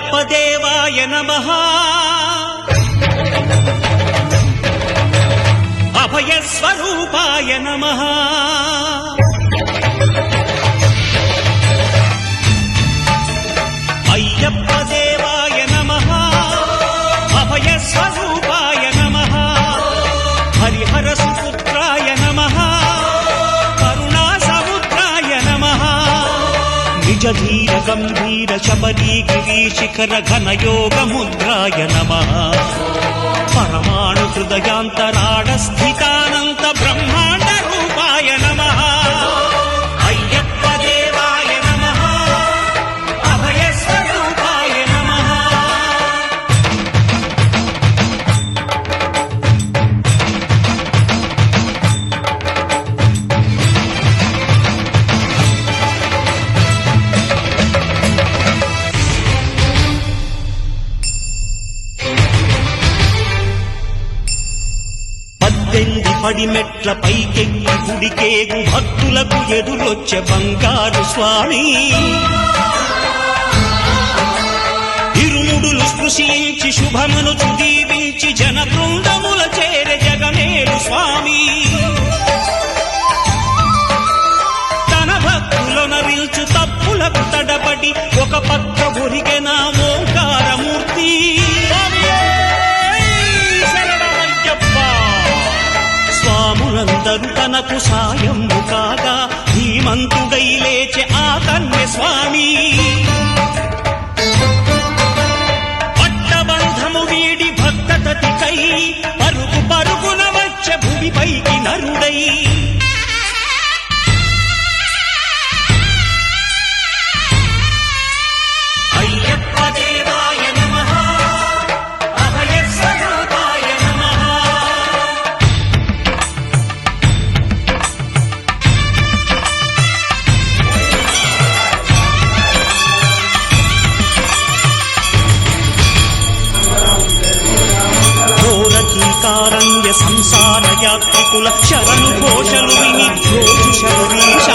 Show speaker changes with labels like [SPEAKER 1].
[SPEAKER 1] అయ్యప్ప దేవాయ నమః అభయ స్వరూపాయ నమః అయ్యప్ప దేవాయ నమః అభయ స్వరూపాయ నమః హరిహర సుపుత్రాయ నమః కరుణా సముద్రాయ నమః నిజ ధీర గంభీర శబరీ గిరి శిఖర ఘన యోగ ముద్రాయ నమః పరమాణు హృదయాంతరాళ స్థితానంత బ్రహ్మాండ రూపాయ నమః అయ్యప్ప దేవాయ నమః అభయ స్వరూపాయ నమః పద్దెనిమిది పడిమెట్ల పైకెక్కి గుడికేగు భక్తులకు ఎదురొచ్చే బంగారు స్వామి ఇరుముడులు స్పృశించి శుభమును దీవించి జన బృందముల చేరే జగమేలు స్వామి తన భక్తులనరిల్చు తప్పులకు తడబడి ఒక పక్క ఒరిగెన ఓంకారమూర్తి స్వాములందరూ తనకు సాయము కాగా ధీమంతుడై లేచే ఆ కన్య స్వామి పట్టబంధము వీడి భక్తతతికై పరుగు పరుగున వచ్చే భూమిపైకి నరుడై అయ్యప్ప దేవాయ నమః అభయ స్వరూపాయ నమః ఘోరకీకారణ్య సంసార యాత్రికుల శరణు ఘోషలు విని ఘోషు శబరీష